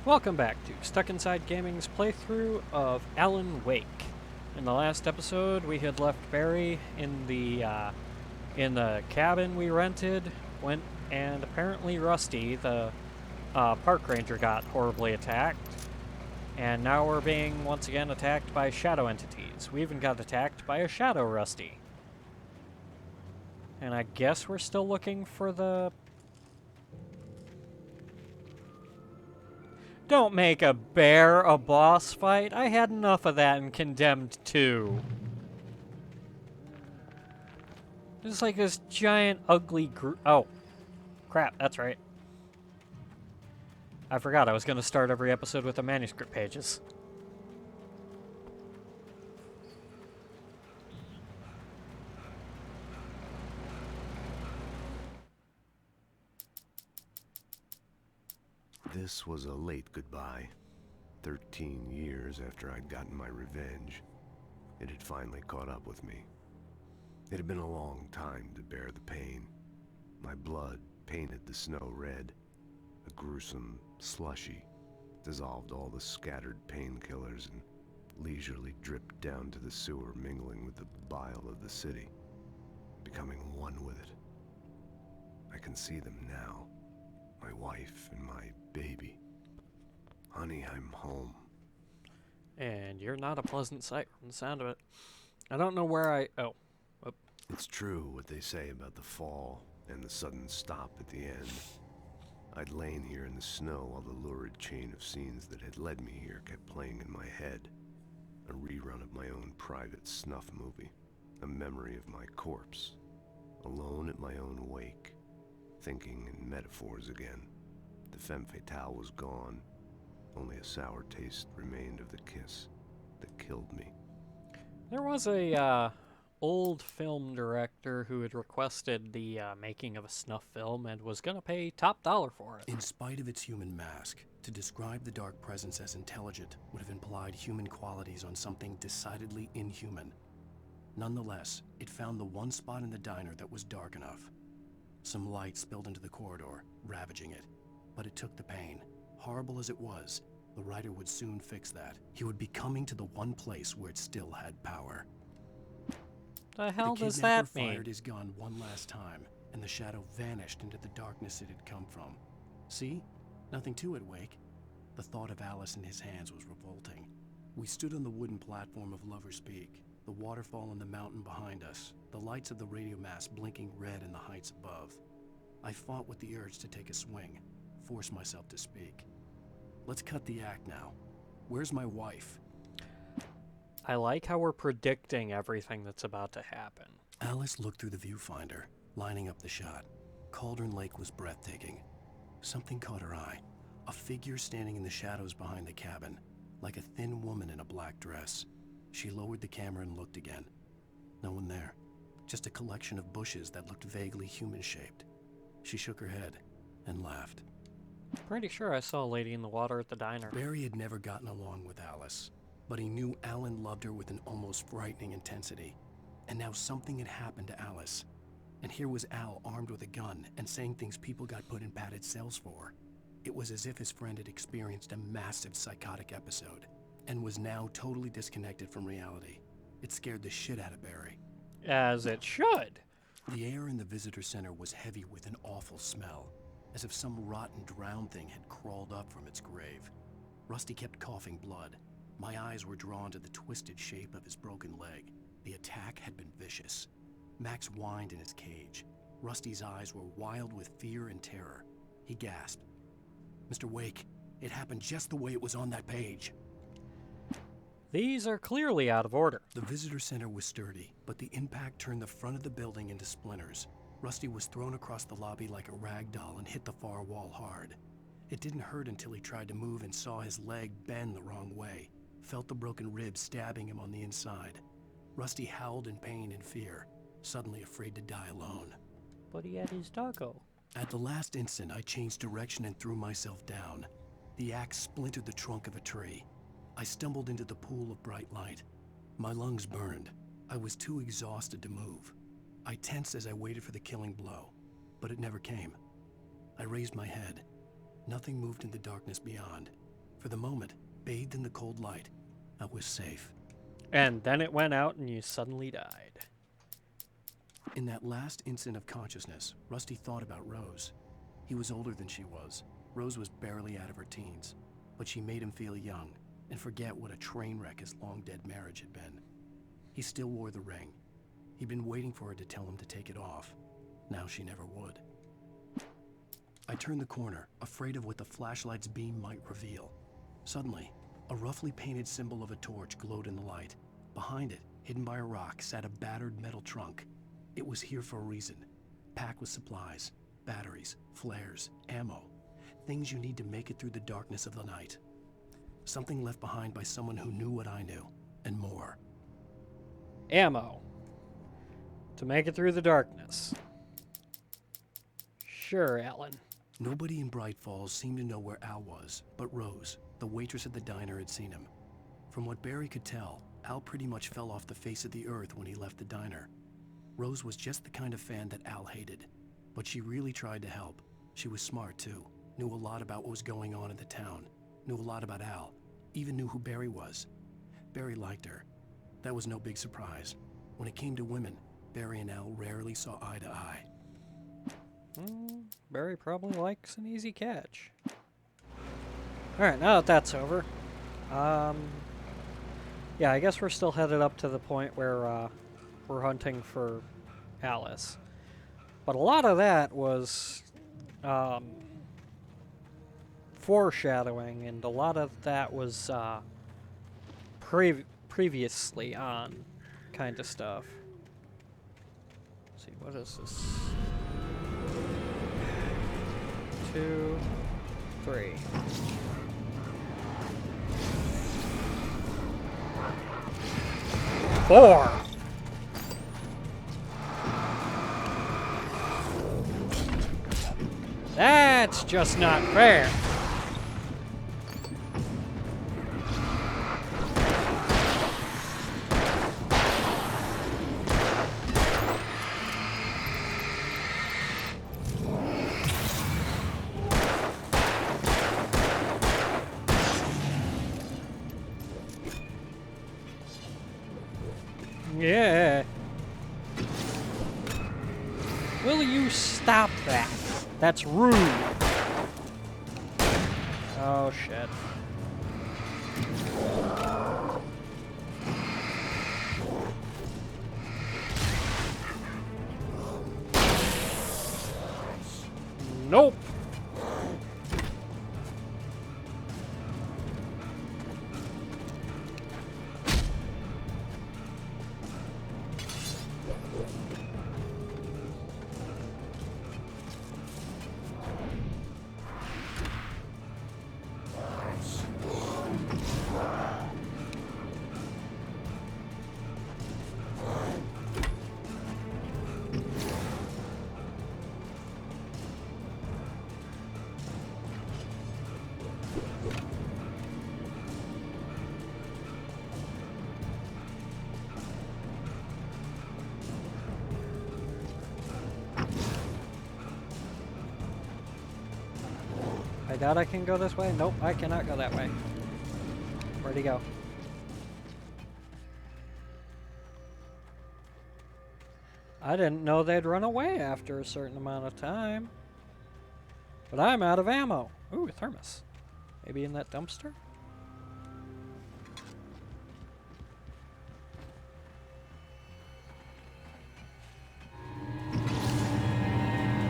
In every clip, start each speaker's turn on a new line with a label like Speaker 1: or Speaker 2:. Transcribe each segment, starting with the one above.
Speaker 1: Welcome back to Stuck Inside Gaming's playthrough of Alan Wake. In the last episode, we had left Barry in the cabin we rented. Went and apparently Rusty, the park ranger, got horribly attacked, and now we're being once again attacked by shadow entities. We even got attacked by a shadow Rusty, and I guess we're still looking for the. Don't make a bear a boss fight. I had enough of that in Condemned 2. It's like this giant, ugly Oh, crap, that's right. I forgot I was going to start every episode with the manuscript pages.
Speaker 2: This was a late goodbye. 13 years after I'd gotten my revenge, it had finally caught up with me. It had been a long time to bear the pain. My blood painted the snow red. A gruesome slushy dissolved all the scattered painkillers and leisurely dripped down to the sewer, mingling with the bile of the city, becoming one with it. I can see them now. My wife and my baby. Honey, I'm home.
Speaker 1: And you're not a pleasant sight from the sound of it. I don't know where I... Oh. Oop.
Speaker 2: It's true what they say about the fall and the sudden stop at the end. I'd lain here in the snow while the lurid chain of scenes that had led me here kept playing in my head. A rerun of my own private snuff movie. A memory of my corpse. Alone at my own wake. Thinking in metaphors again. The femme fatale was gone. Only a sour taste remained of the kiss that killed me.
Speaker 1: There was a old film director who had requested the making of a snuff film and was going to pay top dollar for it.
Speaker 3: In spite of its human mask, to describe the dark presence as intelligent would have implied human qualities on something decidedly inhuman. Nonetheless, it found the one spot in the diner that was dark enough. Some light spilled into the corridor, ravaging it. But it took the pain. Horrible as it was, the writer would soon fix that. He would be coming to the one place where it still had power.
Speaker 1: The hell
Speaker 3: the
Speaker 1: does
Speaker 3: kidnapper
Speaker 1: that mean?
Speaker 3: fired his gun one last time, and the shadow vanished into the darkness it had come from. See? Nothing to it, Wake. The thought of Alice in his hands was revolting. We stood on the wooden platform of Lover's Peak, the waterfall and the mountain behind us, the lights of the radio mast blinking red in the heights above. I fought with the urge to take a swing, force myself to speak. Let's cut the act now. Where's my wife?
Speaker 1: I like how we're predicting everything that's about to happen.
Speaker 3: Alice looked through the viewfinder, lining up the shot. Cauldron Lake was breathtaking. Something caught her eye. A figure standing in the shadows behind the cabin, like a thin woman in a black dress. She lowered the camera and looked again. No one there. Just a collection of bushes that looked vaguely human-shaped. She shook her head and laughed.
Speaker 1: Pretty sure I saw a lady in the water at the diner.
Speaker 3: Barry had never gotten along with Alice, but he knew Alan loved her with an almost frightening intensity. And now something had happened to Alice. And here was Al armed with a gun and saying things people got put in padded cells for. It was as if his friend had experienced a massive psychotic episode and was now totally disconnected from reality. It scared the shit out of Barry.
Speaker 1: As it should.
Speaker 3: The air in the visitor center was heavy with an awful smell, as if some rotten drowned thing had crawled up from its grave. Rusty kept coughing blood. My eyes were drawn to the twisted shape of his broken leg. The attack had been vicious. Max whined in his cage. Rusty's eyes were wild with fear and terror. He gasped. Mr. Wake, it happened just the way it was on that page.
Speaker 1: These are clearly out of order.
Speaker 3: The visitor center was sturdy, but the impact turned the front of the building into splinters. Rusty was thrown across the lobby like a rag doll and hit the far wall hard. It didn't hurt until he tried to move and saw his leg bend the wrong way, felt the broken rib stabbing him on the inside. Rusty howled in pain and fear, suddenly afraid to die alone.
Speaker 1: But he had his doggo.
Speaker 3: At the last instant, I changed direction and threw myself down. The axe splintered the trunk of a tree. I stumbled into the pool of bright light. My lungs burned. I was too exhausted to move. I tensed as I waited for the killing blow, but it never came. I raised my head. Nothing moved in the darkness beyond. For the moment, bathed in the cold light, I was safe.
Speaker 1: And then it went out and you suddenly died.
Speaker 3: In that last instant of consciousness, Rusty thought about Rose. He was older than she was. Rose was barely out of her teens, but she made him feel young and forget what a train wreck his long-dead marriage had been. He still wore the ring. He'd been waiting for her to tell him to take it off. Now she never would. I turned the corner, afraid of what the flashlight's beam might reveal. Suddenly, a roughly painted symbol of a torch glowed in the light. Behind it, hidden by a rock, sat a battered metal trunk. It was here for a reason, packed with supplies, batteries, flares, ammo, things you need to make it through the darkness of the night. Something left behind by someone who knew what I knew, and more.
Speaker 1: Ammo. To make it through the darkness. Sure, Alan.
Speaker 3: Nobody in Bright Falls seemed to know where Al was, but Rose, the waitress at the diner, had seen him. From what Barry could tell, Al pretty much fell off the face of the earth when he left the diner. Rose was just the kind of fan that Al hated, but she really tried to help. She was smart too, knew a lot about what was going on in the town, knew a lot about Al, even knew who Barry was. Barry liked her. That was no big surprise. When it came to women, Barry and Al rarely saw eye to eye.
Speaker 1: Barry probably likes an easy catch. Alright, now that that's over, yeah, I guess we're still headed up to the point where we're hunting for Alice. But a lot of that was foreshadowing, and a lot of that was previously on kind of stuff. Let's see, what is this? 2, 3. Four. That's just not fair. Yeah. Will you stop that? That's rude. Oh, shit. Nope. I doubt I can go this way. Nope, I cannot go that way. Where'd he go? I didn't know they'd run away after a certain amount of time. But I'm out of ammo. Ooh, a thermos. Maybe in that dumpster?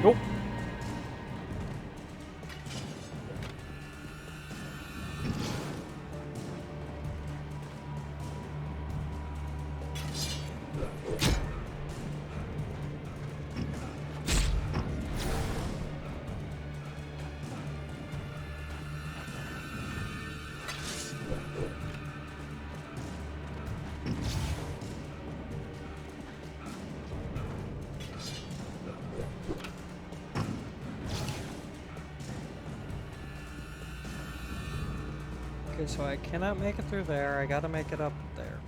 Speaker 1: Nope. Okay, so I cannot make it through there. I gotta make it up there,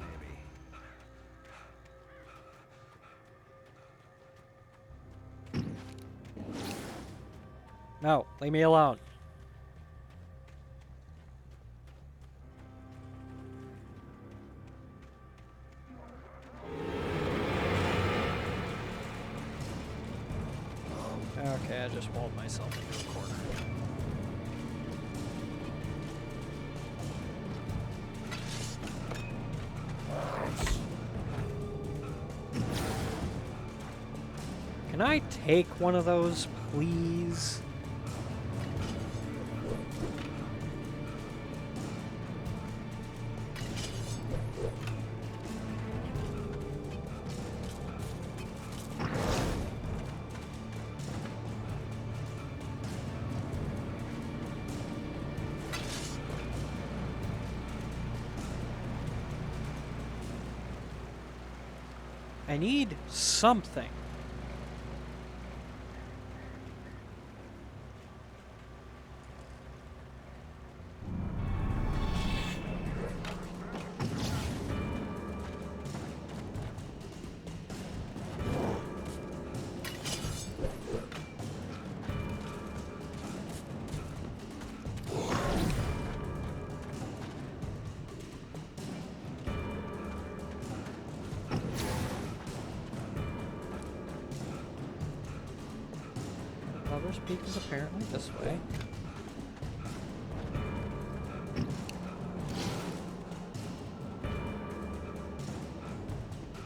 Speaker 1: maybe. No, leave me alone. Okay, I just walled myself into a corner. Can I take one of those, please? I need something. Lover's Peak is apparently this way.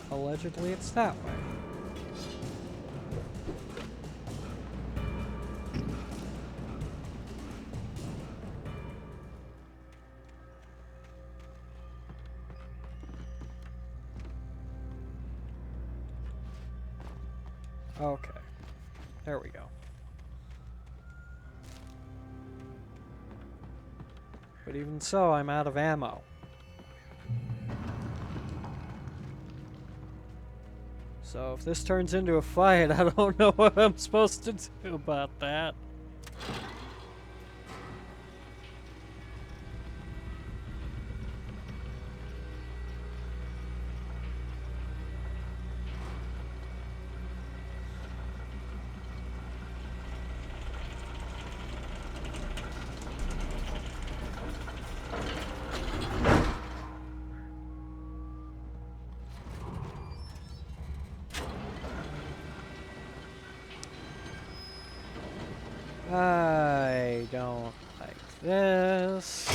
Speaker 1: Allegedly, it's that way. Okay. There we go. But even so, I'm out of ammo. So if this turns into a fight, I don't know what I'm supposed to do about that. I don't like this.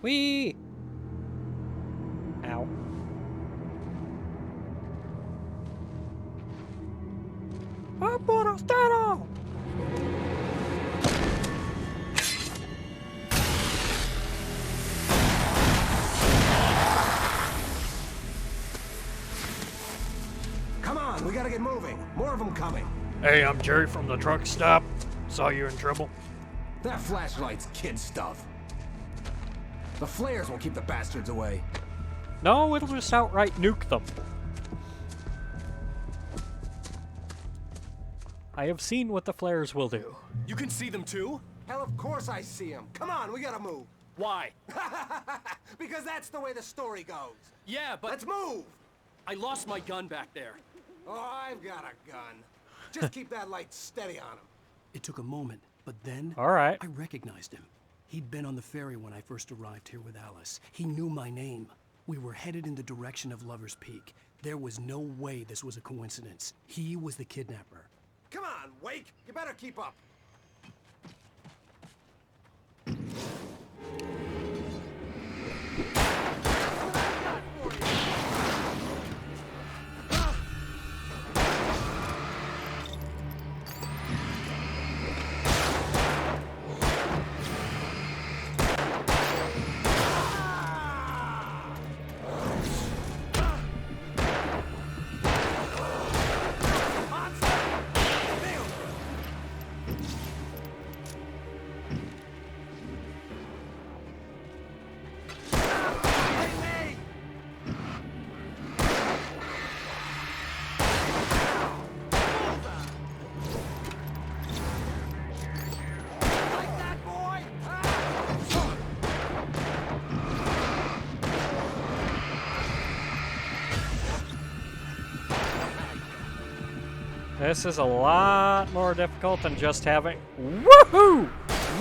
Speaker 1: Wee! Ow. ¡Apurastero!
Speaker 2: Come on, we gotta get moving. More of them coming.
Speaker 1: Hey, I'm Jerry from the truck stop. Saw you in trouble.
Speaker 4: That flashlight's kid stuff. The flares will keep the bastards away.
Speaker 1: No, it'll just outright nuke them. I have seen what the flares will do.
Speaker 3: You can see them too?
Speaker 4: Hell, of course I see them. Come on, we gotta move.
Speaker 3: Why?
Speaker 4: Because that's the way the story goes.
Speaker 3: Yeah, but
Speaker 4: Let's move.
Speaker 3: I lost my gun back there.
Speaker 4: Oh, I've got a gun. Just keep that light steady on him.
Speaker 3: It took a moment, but then
Speaker 1: All right.
Speaker 3: I recognized him. He'd been on the ferry when I first arrived here with Alice. He knew my name. We were headed in the direction of Lover's Peak. There was no way this was a coincidence. He was the kidnapper.
Speaker 4: Come on, Wake. You better keep up.
Speaker 1: This is a lot more difficult than just having woohoo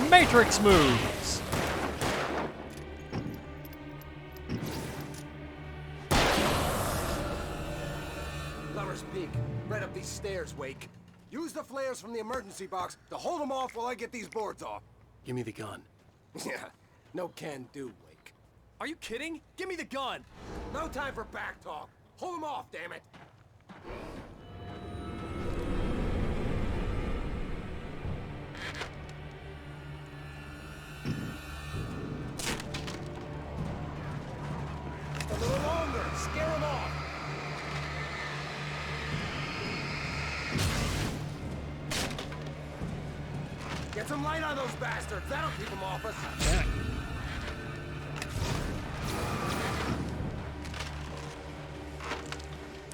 Speaker 1: matrix moves.
Speaker 4: Lover's Peak, right up these stairs, Wake. Use the flares from the emergency box to hold them off while I get these boards off.
Speaker 3: Give me the gun.
Speaker 4: Yeah, no can do, Wake.
Speaker 3: Are you kidding? Give me the gun!
Speaker 4: No time for back talk. Hold them off, damn it. A little longer. Scare them off. Get some light on those bastards. That'll keep them off us.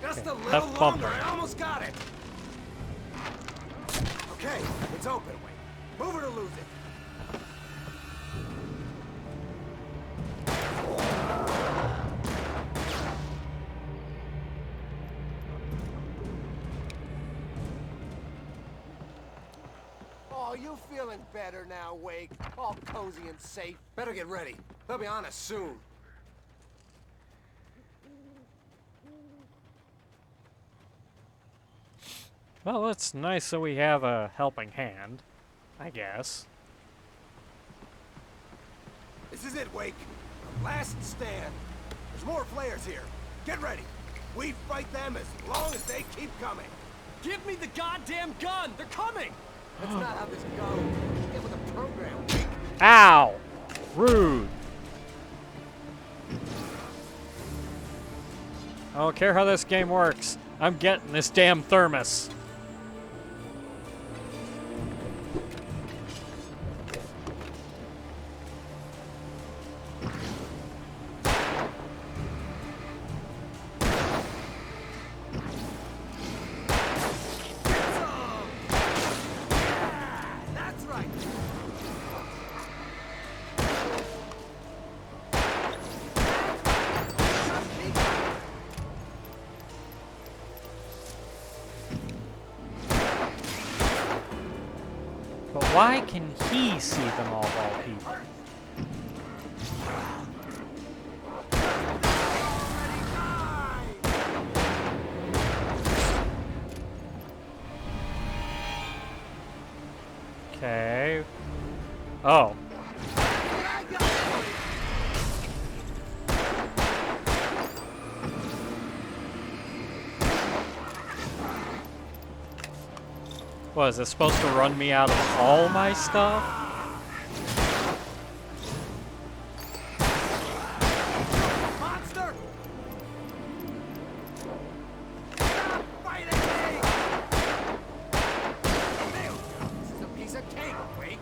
Speaker 4: Just a little
Speaker 1: Left
Speaker 4: longer.
Speaker 1: bumper.
Speaker 4: I almost got it. Okay, it's open. Wait. Move it or lose it. Oh, you feeling better now, Wake? All cozy and safe. Better get ready. They'll be on us soon.
Speaker 1: Well, it's nice that we have a helping hand, I guess.
Speaker 4: This is it, Wake. The last stand. There's more flares here. Get ready. We fight them as long as they keep coming.
Speaker 3: Give me the goddamn gun! They're coming!
Speaker 4: That's not how this goes. Get with the program, Wake.
Speaker 1: Ow! Rude. I don't care how this game works. I'm getting this damn thermos.
Speaker 4: That's right.
Speaker 1: But why can he see them all people? Okay. Oh. What, is it supposed to run me out of all my stuff?
Speaker 4: Monster! Stop fighting me! There we go. This is a piece of cake, Wake.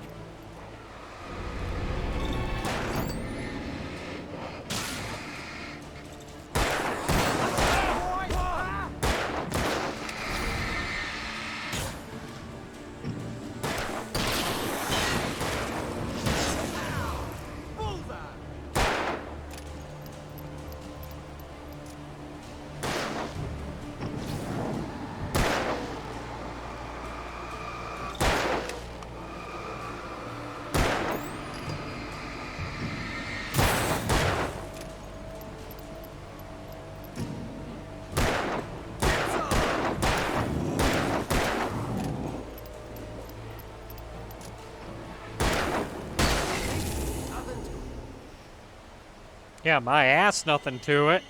Speaker 1: Yeah, my ass nothing to it.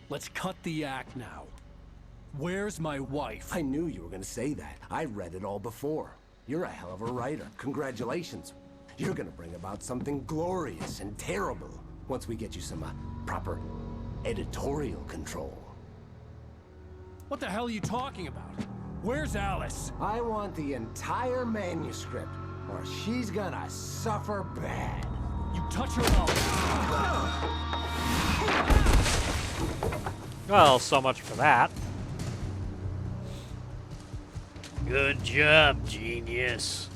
Speaker 3: Let's cut the act now. Where's my wife?
Speaker 4: I knew you were gonna say that. I read it all before. You're a hell of a writer. Congratulations. You're gonna bring about something glorious and terrible once we get you some proper editorial control.
Speaker 3: What the hell are you talking about? Where's Alice?
Speaker 4: I want the entire manuscript, or she's gonna suffer bad.
Speaker 3: You touch her out.
Speaker 1: Well, so much for that. Good job, genius.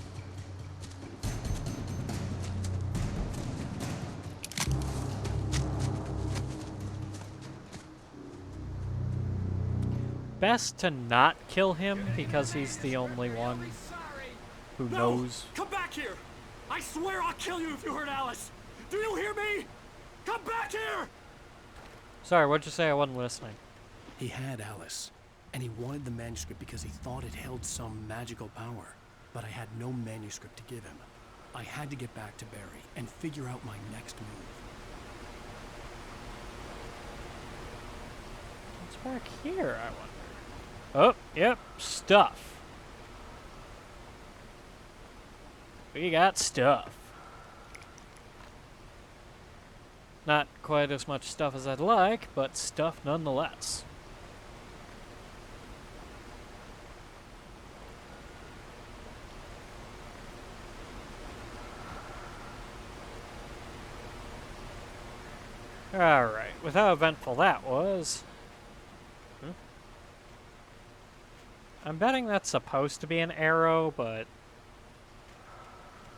Speaker 1: best to not kill him because he's the only one who knows.
Speaker 5: Come back here! I swear I'll kill you if you hurt Alice! Do you hear me? Come back here!
Speaker 1: Sorry, what'd you say? I wasn't listening.
Speaker 3: He had Alice, and he wanted the manuscript because he thought it held some magical power. But I had no manuscript to give him. I had to get back to Barry and figure out my next move.
Speaker 1: What's back here, I wonder? Oh, yep, stuff. We got stuff. Not quite as much stuff as I'd like, but stuff nonetheless. Alright, with how eventful that was... I'm betting that's supposed to be an arrow, but...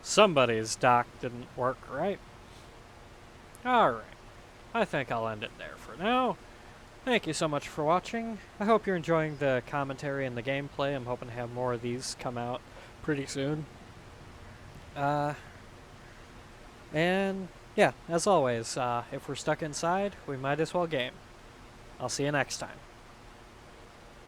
Speaker 1: somebody's dock didn't work right. Alright, I think I'll end it there for now. Thank you so much for watching. I hope you're enjoying the commentary and the gameplay. I'm hoping to have more of these come out pretty soon. And... yeah, as always, if we're stuck inside, we might as well game. I'll see you next time.